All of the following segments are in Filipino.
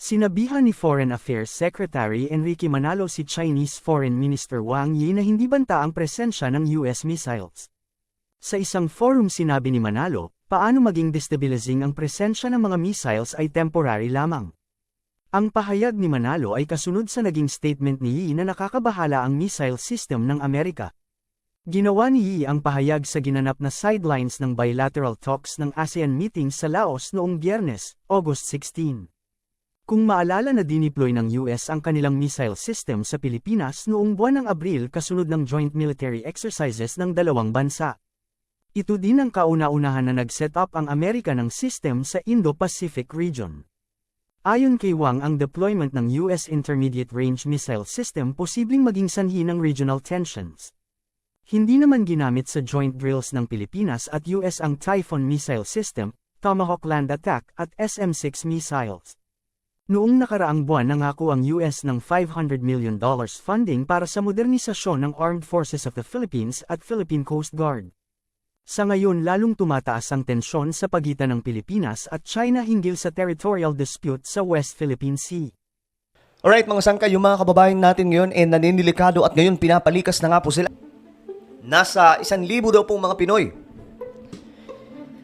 Sinabihan ni Foreign Affairs Secretary Enrique Manalo si Chinese Foreign Minister Wang Yi na hindi banta ang presensya ng US missiles. Sa isang forum sinabi ni Manalo, paano maging destabilizing ang presensya ng mga missiles ay temporary lamang. Ang pahayag ni Manalo ay kasunod sa naging statement ni Yi na nakakabahala ang missile system ng Amerika. Ginawa ni Yi ang pahayag sa ginanap na sidelines ng bilateral talks ng ASEAN meeting sa Laos noong Biyernes, August 16. Kung maalala na dineploy ng US ang kanilang missile system sa Pilipinas noong buwan ng Abril kasunod ng joint military exercises ng dalawang bansa. Ito din ang kauna-unahan na nag-set up ang Amerika ng system sa Indo-Pacific region. Ayon kay Wang, ang deployment ng US Intermediate Range Missile System posibleng maging sanhi ng regional tensions. Hindi naman ginamit sa joint drills ng Pilipinas at US ang Typhoon Missile System, Tomahawk Land Attack at SM-6 missiles. Noong nakaraang buwan nangako ang US ng $500 million funding para sa modernisasyon ng Armed Forces of the Philippines at Philippine Coast Guard. Sa ngayon lalong tumataas ang tensyon sa pagitan ng Pilipinas at China hinggil sa territorial dispute sa West Philippine Sea. Alright mga sangkay, yung mga kababayan natin ngayon ay naninilikado at ngayon pinapalikas na nga po sila. Nasa 1,000 daw pong mga Pinoy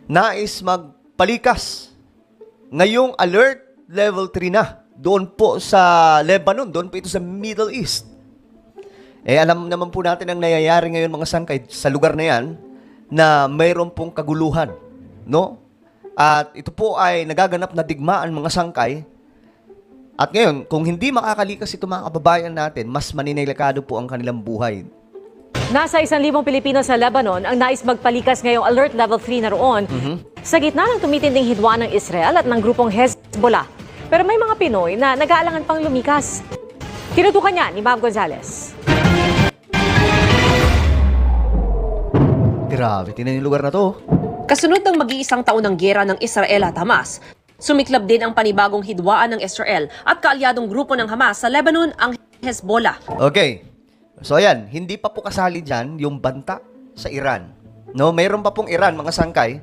nais magpalikas. Ngayong alert level 3 na. Doon po sa Lebanon, doon po ito sa Middle East. Alam naman po natin ang nangyayari ngayon mga sangkay sa lugar na yan na mayroon pong kaguluhan. No? At ito po ay nagaganap na digmaan mga sangkay. At ngayon, kung hindi makakalikas ito mga kababayan natin, mas maninilikado po ang kanilang buhay. Nasa 1,000 Pilipino sa Lebanon ang nais magpalikas ngayong alert level 3 na roon sa gitna ng tumitinding hidwa ng Israel at ng grupong Hezbollah. Pero may mga Pinoy na nag-aalangan pang lumikas. Tinutukan niya ni Mab Gonzales. Grabe, tinan yung lugar na to. Kasunod ng mag-iisang taon ng giyera ng Israel at Hamas, sumiklab din ang panibagong hidwaan ng Israel at kaalyadong grupo ng Hamas sa Lebanon, ang Hezbollah. Okay. So ayan, hindi pa po kasali dyan yung banta sa Iran. No, mayroon pa pong Iran, mga sangkay.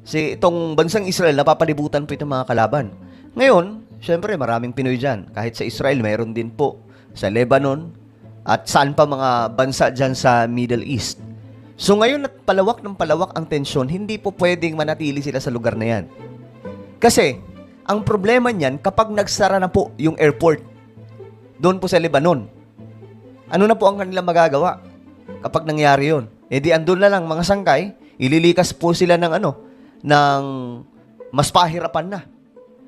Itong bansang Israel, napapalibutan po itong mga kalaban. Ngayon, syempre maraming Pinoy dyan. Kahit sa Israel, mayroon din po sa Lebanon at saan pa mga bansa dyan sa Middle East. So ngayon at palawak ng palawak ang tensyon, hindi po pwedeng manatili sila sa lugar na yan. Kasi, ang problema niyan kapag nagsara na po yung airport doon po sa Lebanon. Ano na po ang kanilang magagawa kapag nangyari yun? Di andun na lang mga sangkay, ililikas po sila ng ng mas pahirapan na.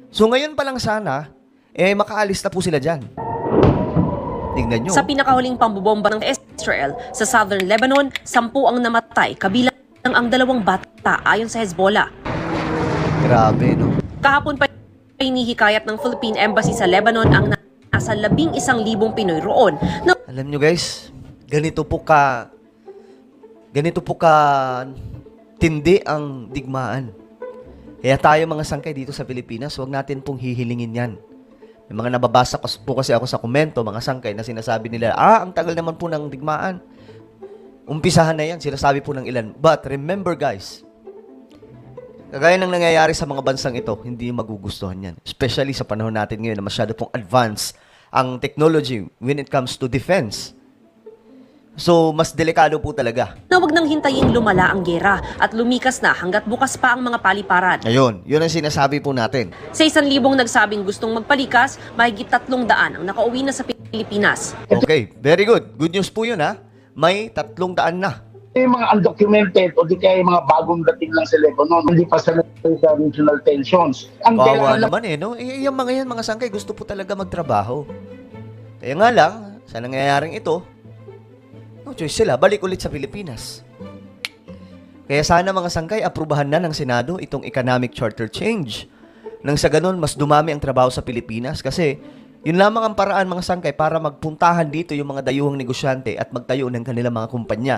So ngayon pa lang sana, makaalis na po sila dyan. Tingnan nyo. Sa pinakahuling pambobomba ng Israel sa southern Lebanon, 10 ang namatay, kabilang ang 2 bata ayon sa Hezbollah. Grabe, no? Kahapon pa inihikayat ng Philippine Embassy sa Lebanon ang nasa 11,000 Pinoy roon na alam nyo guys, ganito po ka tindi ang digmaan. Kaya tayo mga sangkay dito sa Pilipinas, huwag natin pong hihilingin yan. May mga nababasa po kasi ako sa komento, mga sangkay, na sinasabi nila, ang tagal naman po ng digmaan. Umpisahan na yan, sinasabi po ng ilan. But remember guys, kagaya ng nangyayari sa mga bansang ito, hindi magugustuhan yan. Especially sa panahon natin ngayon na masyado pong advanced ang technology when it comes to defense. So, mas delikado po talaga. na wag nang hintayin lumala ang giyera at lumikas na hanggat bukas pa ang mga paliparan. Ayun, yun ang sinasabi po natin. Sa 1,000 nagsabing gustong magpalikas, mahigit 300 ang nakauwi na sa Pilipinas. Okay, very good. Good news po yun ha. May 300 na. Yung mga undocumented o di kaya yung mga bagong dating lang sa Lebanon, hindi pa sa regional tensions. Ang Kawawa kailangan naman no? Yung mga yan, mga sangkay, gusto po talaga magtrabaho. Kaya nga lang, sa nangyayaring ito, no choice sila, balik ulit sa Pilipinas. Kaya sana mga sangkay, aprubahan na ng Senado itong economic charter change. Nang sa ganun, mas dumami ang trabaho sa Pilipinas kasi yun lamang ang paraan mga sangkay para magpuntahan dito yung mga dayuhang negosyante at magtayo ng kanilang mga kumpanya.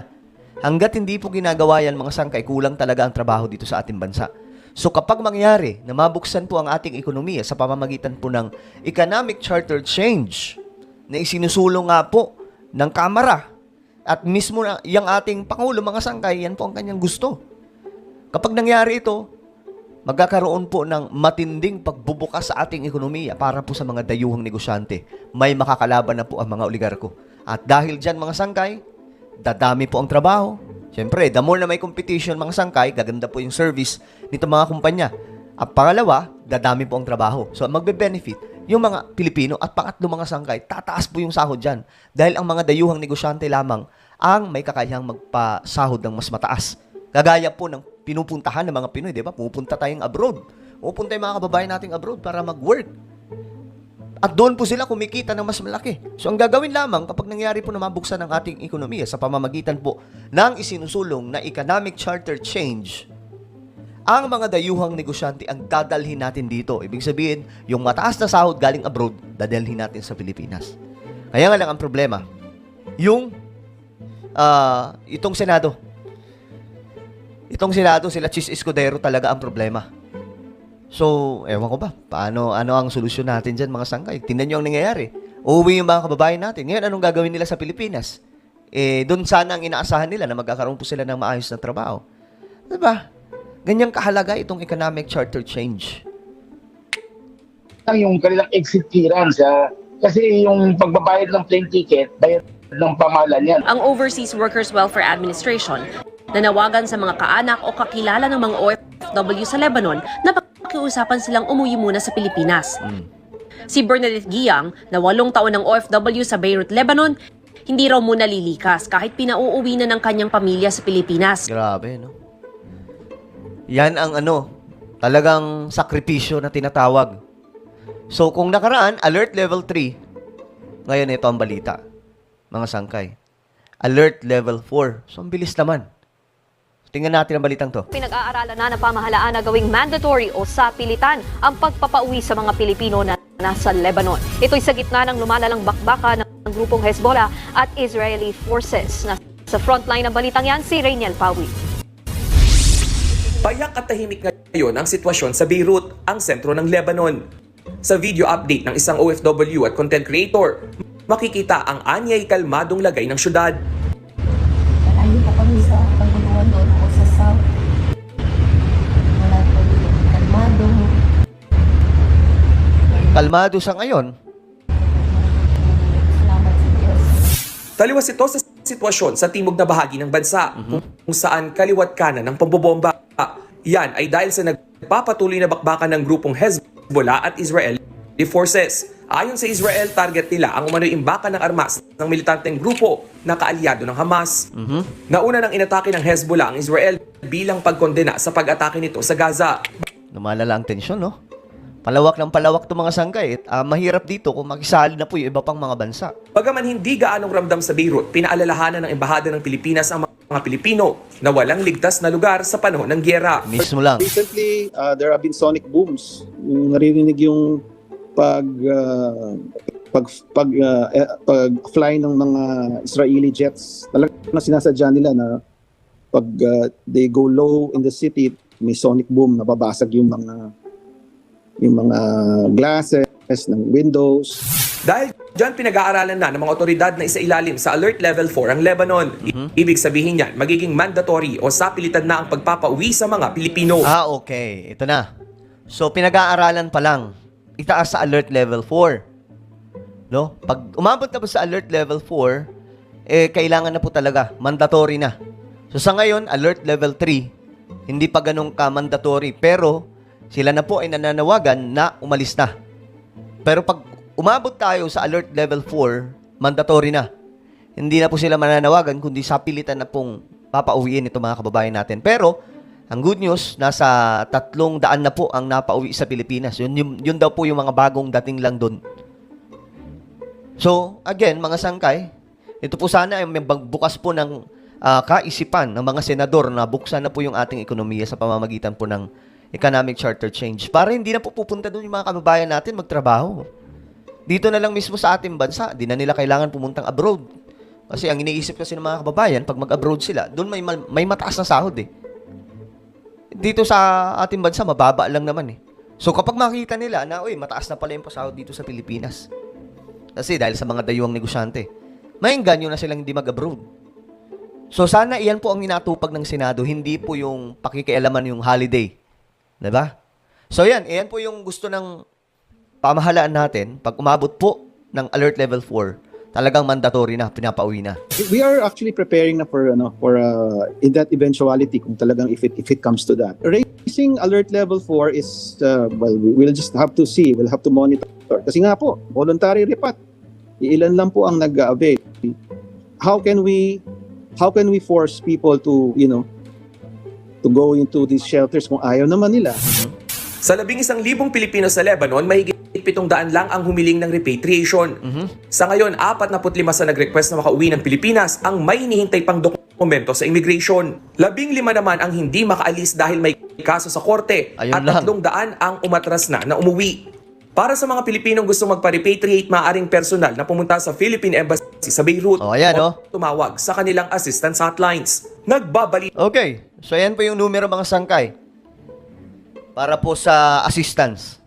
Hanggat hindi po ginagawa yan mga sangkay, kulang talaga ang trabaho dito sa ating bansa. So kapag mangyari na mabuksan po ang ating ekonomiya sa pamamagitan po ng economic charter change na isinusulong nga po ng Kamara at mismo na yung ating Pangulo mga sangkay, yan po ang kanyang gusto. Kapag nangyari ito, magkakaroon po ng matinding pagbubukas sa ating ekonomiya para po sa mga dayuhang negosyante. May makakalaban na po ang mga oligarko. At dahil dyan mga sangkay, dadami po ang trabaho. Siyempre, the more na may competition mga sangkay, gaganda po yung service nito mga kumpanya. At pangalawa, dadami po ang trabaho. So, magbe-benefit yung mga Pilipino. At pangatlo mga sangkay, tataas po yung sahod dyan. Dahil ang mga dayuhang negosyante lamang ang may kakayahang magpasahod ng mas mataas. Kagaya po ng pinupuntahan ng mga Pinoy, di ba? Pupunta tayong abroad. Pupunta yung mga kababayan nating abroad para mag-work. At doon po sila kumikita ng mas malaki. So, ang gagawin lamang kapag nangyari po na mabuksan ang ating ekonomiya sa pamamagitan po ng isinusulong na economic charter change, ang mga dayuhang negosyante ang dadalhin natin dito. Ibig sabihin, yung mataas na sahod galing abroad, dadalhin natin sa Pilipinas. Kaya nga lang ang problema, yung itong Senado, sila Chis Escudero talaga ang problema. So, ewan ko ba, ano ang solusyon natin dyan mga sangkay? Tingnan nyo ang nangyayari. Uuwi yung mga kababayan natin. Ngayon, anong gagawin nila sa Pilipinas? Doon sana ang inaasahan nila na magkakaroon po sila ng maayos na trabaho. Diba? Ganyang kahalaga itong economic charter change. Yung kanilang exit clearance, kasi yung pagbabayad ng plane ticket, bayad ng pamahalaan yan. Ang Overseas Workers Welfare Administration nanawagan sa mga kaanak o kakilala ng mga OFW sa Lebanon na pakiusapan silang umuwi muna sa Pilipinas. Si Bernadette Giyang, na 8 taon ng OFW sa Beirut, Lebanon, hindi raw muna lilikas kahit pinauuwi na ng kanyang pamilya sa Pilipinas. Grabe, no? Yan ang talagang sakripisyo na tinatawag. So, kung nakaraan, alert level 3, ngayon ito ang balita, mga sangkay. Alert level 4. So, ang bilis naman. Tingnan natin ang balitang to. Pinag-aaralan na ng pamahalaan na gawing mandatory o sapilitan ang pagpapauwi sa mga Pilipino na nasa Lebanon. Ito'y sa gitna ng lumalalang bakbakan ng grupong Hezbollah at Israeli forces. Sa frontline ng balitang yan, si Rainiel Pawi. Payak at tahimik ngayon ang sitwasyon sa Beirut, ang sentro ng Lebanon. Sa video update ng isang OFW at content creator, makikita ang anyay kalmadong lagay ng syudad. Malayo po kami sa kaguluhan doon po sa south. Wala po kalmado. Kalmado sa ngayon. Salamat sa Diyos. Taliwas ito sa sitwasyon sa timog na bahagi ng bansa, kung saan kaliwat kanan ng pambobomba. Yan ay dahil sa nagpapatuloy na bakbakan ng grupong Hezbollah at Israeli forces. Ayon sa Israel, target nila ang umano'y imbakan ng armas ng militanteng grupo na kaalyado ng Hamas. Nauna nang inatake ng Hezbollah ang Israel bilang pagkondena sa pag-atake nito sa Gaza. Lumalala ang tensyon, no? Palawak ng palawak itong mga sangkay. Mahirap dito kung makisali na po yung iba pang mga bansa. Bagaman hindi gaanong ramdam sa Beirut, pinaalalahanan ng Embahada ng Pilipinas ang mga Pilipino na walang ligtas na lugar sa panahon ng gyera. Mismo lang. Recently, there have been sonic booms. Yung naririnig yung pag-fly ng mga Israeli jets. Talagang sinasadya nila na pag they go low in the city, may sonic boom, nababasag yung mga glasses ng windows. Dahil dyan pinag-aaralan na ng mga otoridad na isailalim sa Alert Level 4 ang Lebanon. Ibig sabihin yan, magiging mandatory o sapilitan na ang pagpapauwi sa mga Pilipino. Okay. Ito na. So, pinag-aaralan pa lang. Itaas sa Alert Level 4. No? Pag umabot na po sa Alert Level 4, kailangan na po talaga. Mandatory na. So, sa ngayon, Alert Level 3, hindi pa ganun ka-mandatory. Pero, sila na po ay nananawagan na umalis na. Pero pag umabot tayo sa Alert Level 4, mandatory na. Hindi na po sila mananawagan, kundi sapilitan na pong papauwiin ito mga kababayan natin. Pero, ang good news, nasa 300 na po ang napauwi sa Pilipinas. Yun daw po yung mga bagong dating lang doon. So, again, mga sangkay, ito po sana ay bukas po ng kaisipan ng mga senador na buksan na po yung ating ekonomiya sa pamamagitan po ng economic charter change. Para hindi na po pupunta doon yung mga kababayan natin magtrabaho. Dito na lang mismo sa ating bansa, di na nila kailangan pumuntang abroad. Kasi ang iniisip kasi ng mga kababayan, pag mag-abroad sila, doon may mataas na sahod eh. Dito sa ating bansa, mababa lang naman eh. So kapag makita nila na, mataas na pala yung pasahod dito sa Pilipinas. Kasi dahil sa mga dayuhang negosyante, maingganyo na silang hindi mag-abroad. So sana iyan po ang inatupag ng Senado, hindi po yung pakikialaman yung holiday Diba? So yan po yung gusto ng pamahalaan natin. Pag umabot po ng alert level 4, talagang mandatory na, pinapauwi na. We are actually preparing na for in that eventuality kung talagang if it comes to that. Raising alert level 4 is we'll just have to see, we'll have to monitor. Kasi nga po, voluntary repat. Ilan lang po ang nag-avail. How can we force people to to go into these shelters kung ayaw naman nila? Sa 11,000 Pilipino sa Lebanon, mahigit 700 lang ang humiling ng repatriation. Sa ngayon, 45 sa nag-request na makauwi ng Pilipinas ang may hinihintay pang dokumento sa immigration. 15 naman ang hindi makaalis dahil may kaso sa korte. Ayun at lang. 300 ang umatras na umuwi. Para sa mga Pilipinong gustong magpa-repatriate, maaaring personal na pumunta sa Philippine Embassy sa Beirut Oh, ayan, o tumawag sa kanilang assistance hotlines. Nagbabalik Okay. So yan po yung numero mga sangkay para po sa assistance.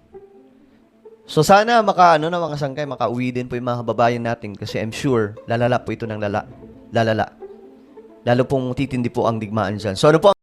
So sana mga sangkay, makauwi din po yung mga kababayan natin kasi I'm sure lalala po ito ng lalala. Lalo pong titindi po ang digmaan dyan. So ano po